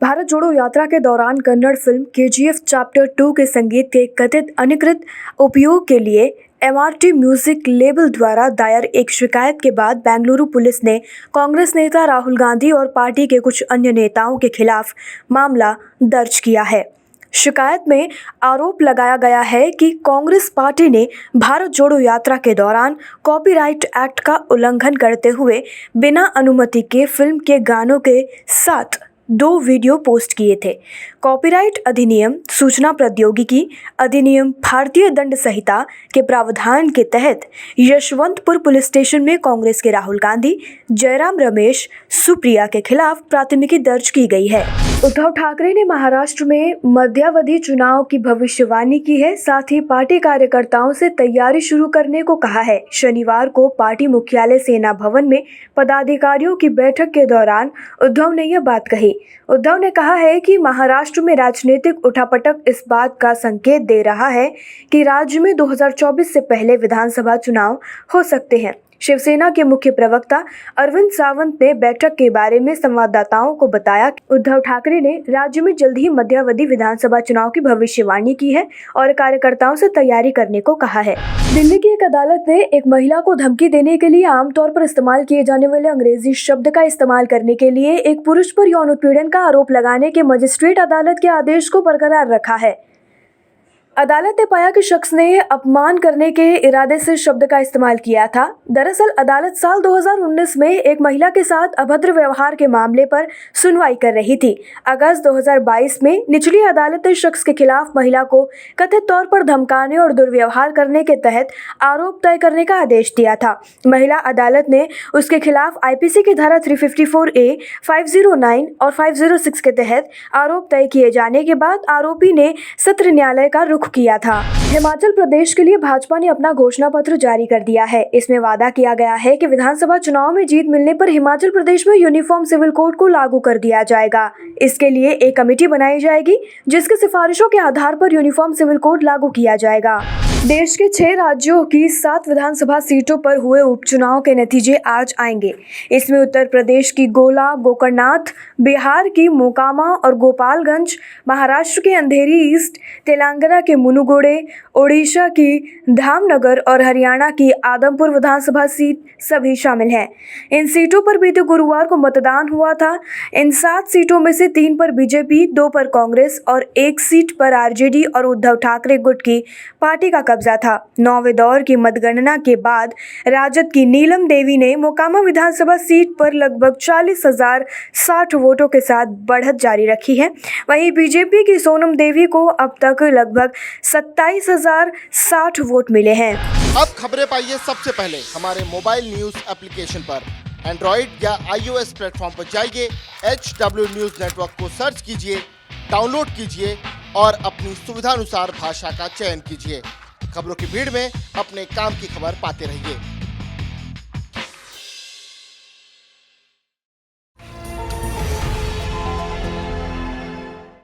भारत जोड़ो यात्रा के दौरान कन्नड़ फिल्म केजीएफ चैप्टर 2 के संगीत के कथित अनधिकृत उपयोग के लिए एमआरटी म्यूजिक लेबल द्वारा दायर एक शिकायत के बाद बेंगलुरु पुलिस ने कांग्रेस नेता राहुल गांधी और पार्टी के कुछ अन्य नेताओं के खिलाफ मामला दर्ज किया है। शिकायत में आरोप लगाया गया है कि कांग्रेस पार्टी ने भारत जोड़ो यात्रा के दौरान कॉपीराइट एक्ट का उल्लंघन करते हुए बिना अनुमति के फिल्म के गानों के साथ 2 वीडियो पोस्ट किए थे। कॉपीराइट अधिनियम, सूचना प्रौद्योगिकी अधिनियम, भारतीय दंड संहिता के प्रावधान के तहत यशवंतपुर पुलिस स्टेशन में कांग्रेस के राहुल गांधी, जयराम रमेश, सुप्रिया के खिलाफ प्राथमिकी दर्ज की गई है। उद्धव ठाकरे ने महाराष्ट्र में मध्यावधि चुनाव की भविष्यवाणी की है, साथ ही पार्टी कार्यकर्ताओं से तैयारी शुरू करने को कहा है। शनिवार को पार्टी मुख्यालय सेना भवन में पदाधिकारियों की बैठक के दौरान उद्धव ने यह बात कही। उद्धव ने कहा है कि महाराष्ट्र में राजनीतिक उठापटक इस बात का संकेत दे रहा है कि राज्य में 2024 से पहले विधानसभा चुनाव हो सकते हैं। शिवसेना के मुख्य प्रवक्ता अरविंद सावंत ने बैठक के बारे में संवाददाताओं को बताया कि उद्धव ठाकरे ने राज्य में जल्द ही मध्यावधि विधानसभा चुनाव की भविष्यवाणी की है और कार्यकर्ताओं से तैयारी करने को कहा है। दिल्ली की एक अदालत ने एक महिला को धमकी देने के लिए आमतौर पर इस्तेमाल किए जाने वाले अंग्रेजी शब्द का इस्तेमाल करने के लिए एक पुरुष पर यौन उत्पीड़न का आरोप लगाने के मजिस्ट्रेट अदालत के आदेश को बरकरार रखा है। अदालत ने पाया कि शख्स ने अपमान करने के इरादे से शब्द का इस्तेमाल किया था। दरअसल अदालत साल 2019 में एक महिला के साथ अभद्र व्यवहार के मामले पर सुनवाई कर रही थी। अगस्त 2022 में निचली अदालत ने शख्स के खिलाफ महिला को कथित तौर पर धमकाने और दुर्व्यवहार करने के तहत आरोप तय करने का आदेश दिया था। महिला अदालत ने उसके खिलाफ आईपीसी की धारा 354A, 509 और 506 के तहत आरोप तय किए जाने के बाद आरोपी ने सत्र न्यायालय का रुख किया था। हिमाचल प्रदेश के लिए भाजपा ने अपना घोषणा पत्र जारी कर दिया है। इसमें वादा किया गया है कि विधानसभा चुनाव में जीत मिलने पर हिमाचल प्रदेश में यूनिफॉर्म सिविल कोड को लागू कर दिया जाएगा। इसके लिए एक कमेटी बनाई जाएगी जिसकी सिफारिशों के आधार पर यूनिफॉर्म सिविल कोड लागू किया जाएगा। देश के 6 राज्यों की 7 विधानसभा सीटों पर हुए उपचुनाव के नतीजे आज आएंगे। इसमें उत्तर प्रदेश की गोला, गोकर्णनाथ, बिहार की मोकामा और गोपालगंज, महाराष्ट्र के अंधेरी ईस्ट, तेलंगाना के मुनुगोडे, ओडिशा की धामनगर और हरियाणा की आदमपुर विधानसभा सीट सभी शामिल हैं। इन सीटों पर बीते गुरुवार को मतदान हुआ था। इन 7 सीटों में से 3 पर बीजेपी, 2 पर कांग्रेस और 1 सीट पर आरजेडी और उद्धव ठाकरे गुट की पार्टी का कब्जा था। 9वें दौर की मतगणना के बाद राजद की नीलम देवी ने मोकामा विधानसभा सीट पर लगभग 40,060 वोटों के साथ बढ़त जारी रखी है। वहीं बीजेपी की सोनम देवी को अब तक लगभग 27,060 वोट मिले हैं। अब खबरें पाइए सबसे पहले हमारे मोबाइल न्यूज एप्लीकेशन पर। एंड्रॉइड या iOS प्लेटफॉर्म पर जाइए, HW न्यूज नेटवर्क को सर्च कीजिए, डाउनलोड कीजिए और अपनी सुविधानुसार भाषा का चयन कीजिए। खबरों की भीड़ में अपने काम की खबर पाते रहिए।